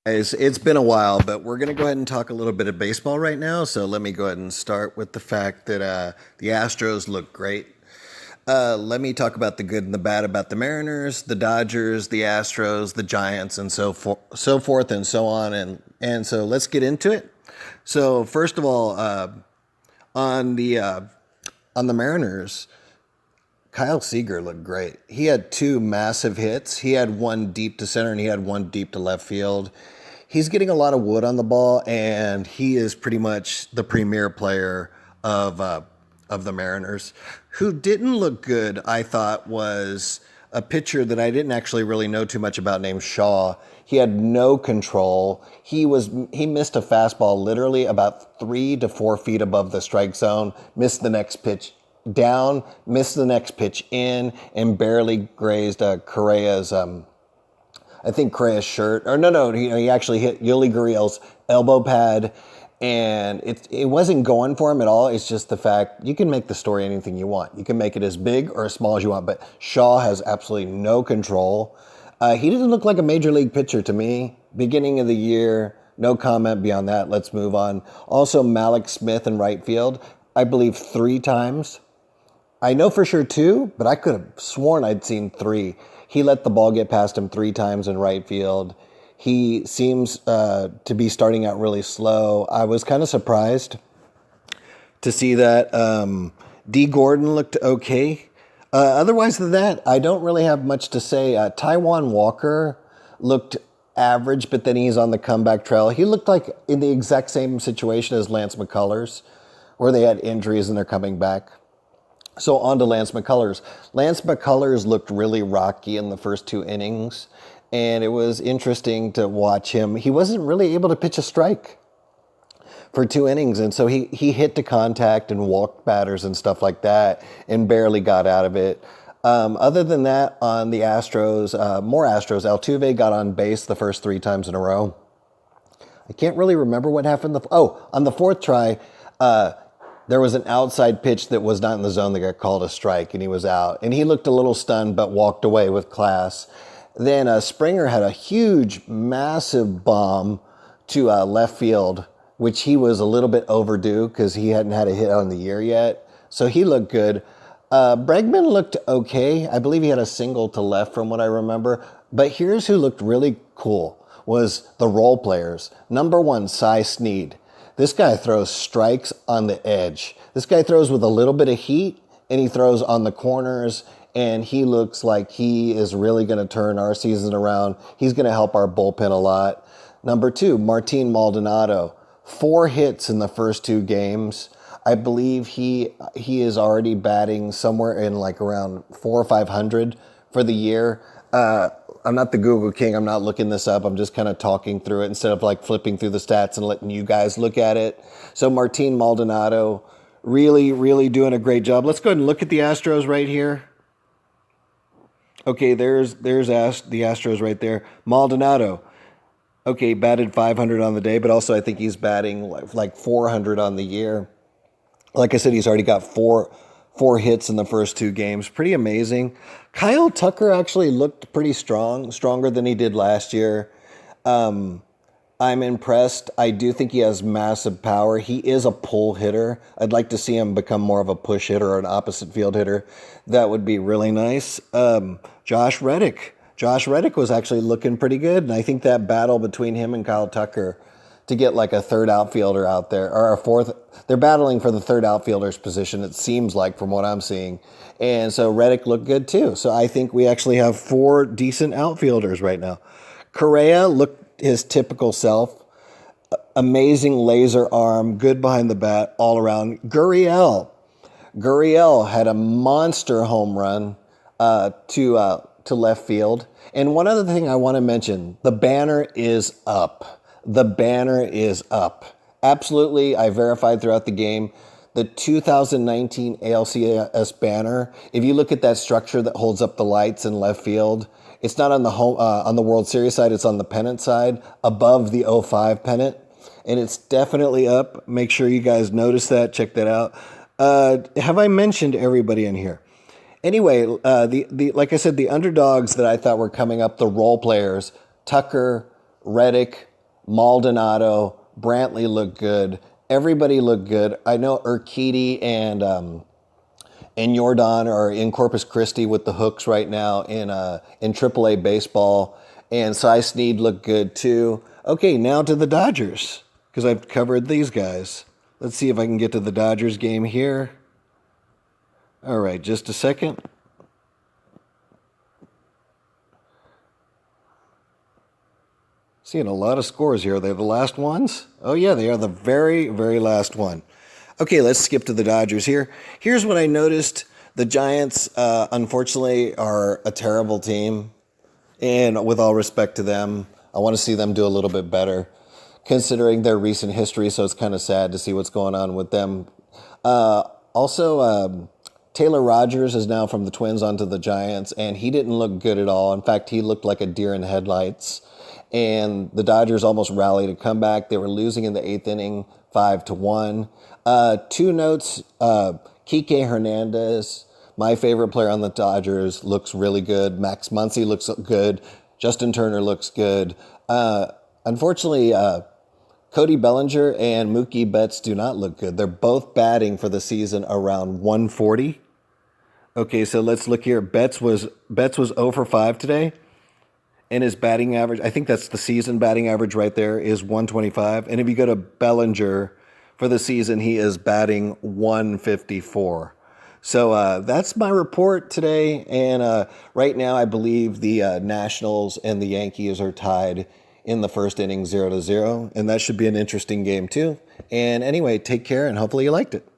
It's been a while, but we're going to go ahead and talk a little bit of baseball right now. So let me go ahead and start with the fact that the Astros look great. Let me talk about the good and the bad about the Mariners, the Dodgers, the Astros, the Giants, and so forth and so on. And so let's get into it. So first of all, on the uh, on the Mariners, Kyle Seager looked great. He had two massive hits. He had one deep to center and he had one deep to left field. He's getting a lot of wood on the ball, and he is pretty much the premier player of the Mariners. Who didn't look good, I thought, was a pitcher that I didn't actually really know too much about named Shaw. He had no control. He missed a fastball literally about 3 to 4 feet above the strike zone, missed the next pitch down, missed the next pitch in, and barely grazed Correa's I think Correa's shirt. Or no, he actually hit Yuli Gurriel's elbow pad, and it wasn't going for him at all. It's just the fact you can make the story anything you want. You can make it as big or as small as you want, but Shaw has absolutely no control. He didn't look like a major league pitcher to me. Beginning of the year, no comment beyond that. Let's move on. Also, Malik Smith in right field, I believe 3 times. I know for sure 2, but I could have sworn I'd seen 3. He let the ball get past him 3 times in right field. He seems to be starting out really slow. I was kind of surprised to see that. D. Gordon looked okay. Otherwise than that, I don't really have much to say. Taiwan Walker looked average, but then he's on the comeback trail. He looked like in the exact same situation as Lance McCullers, where they had injuries and they're coming back. So on to Lance McCullers. Lance McCullers looked really rocky in the first 2 innings, and it was interesting to watch him. He wasn't really able to pitch a strike for 2 innings, and so he hit to contact and walked batters and stuff like that and barely got out of it. Other than that, on the Astros, more Astros, Altuve got on base the first 3 times in a row. I can't really remember what happened. On the 4th try, there was an outside pitch that was not in the zone that got called a strike, and he was out. And he looked a little stunned, but walked away with class. Then Springer had a huge, massive bomb to left field, which he was a little bit overdue because he hadn't had a hit on the year yet. So he looked good. Bregman looked okay. I believe he had a single to left from what I remember. But here's who looked really cool, was the role players. Number 1, Cy Snead. This guy throws strikes on the edge. This guy throws with a little bit of heat, and he throws on the corners, and he looks like he is really going to turn our season around. He's going to help our bullpen a lot. Number 2, Martin Maldonado. 4 hits in the first 2 games. I believe he is already batting somewhere in like around 400 or 500 for the year. I'm not the Google king. I'm not looking this up. I'm just kind of talking through it instead of like flipping through the stats and letting you guys look at it. So Martin Maldonado really, really doing a great job. Let's go ahead and look at the Astros right here. Okay, there's the Astros right there. Maldonado. Okay, batted 500 on the day, but also I think he's batting like 400 on the year. Like I said, he's already got four hits in the first 2 games. Pretty amazing. Kyle Tucker actually looked pretty strong, stronger than he did last year. I'm impressed. I do think he has massive power. He is a pull hitter. I'd like to see him become more of a push hitter or an opposite field hitter. That would be really nice. Josh Reddick. Josh Reddick was actually looking pretty good, and I think that battle between him and Kyle Tucker to get like a 3rd outfielder out there, or a 4th. They're battling for the 3rd outfielder's position, it seems like, from what I'm seeing. And so Reddick looked good too. So I think we actually have 4 decent outfielders right now. Correa looked his typical self. Amazing laser arm, good behind the bat, all around. Gurriel had a monster home run to left field. And one other thing I want to mention, the banner is up. The banner is up. Absolutely, I verified throughout the game. The 2019 ALCS banner, if you look at that structure that holds up the lights in left field, it's not on the World Series side, it's on the pennant side, above the '05 pennant. And it's definitely up. Make sure you guys notice that. Check that out. Have I mentioned everybody in here? Anyway, like I said, the underdogs that I thought were coming up, the role players, Tucker, Reddick, Maldonado, Brantley looked good. Everybody looked good. I know Urquidy and Jordan are in Corpus Christi with the Hooks right now in AAA baseball. And Cy Snead looked good too. Okay, now to the Dodgers, because I've covered these guys. Let's see if I can get to the Dodgers game here. All right, just a second. Seeing a lot of scores here. Are they the last ones? Oh, yeah, they are the very, very last one. Okay, let's skip to the Dodgers here. Here's what I noticed. The Giants, unfortunately, are a terrible team. And with all respect to them, I want to see them do a little bit better, considering their recent history, so it's kind of sad to see what's going on with them. Also, Taylor Rogers is now from the Twins onto the Giants, and he didn't look good at all. In fact, he looked like a deer in headlights. And the Dodgers almost rallied a comeback. They were losing in the 8th inning, 5-1. 2 notes, Kike Hernandez, my favorite player on the Dodgers, looks really good. Max Muncy looks good. Justin Turner looks good. Unfortunately, Cody Bellinger and Mookie Betts do not look good. They're both batting for the season around 140. Okay, so let's look here. Betts was 0 for 5 today. And his batting average, I think that's the season batting average right there, is 125. And if you go to Bellinger for the season, he is batting 154. So that's my report today. And right now, I believe the Nationals and the Yankees are tied in the first inning 0-0. And that should be an interesting game, too. And anyway, take care, and hopefully you liked it.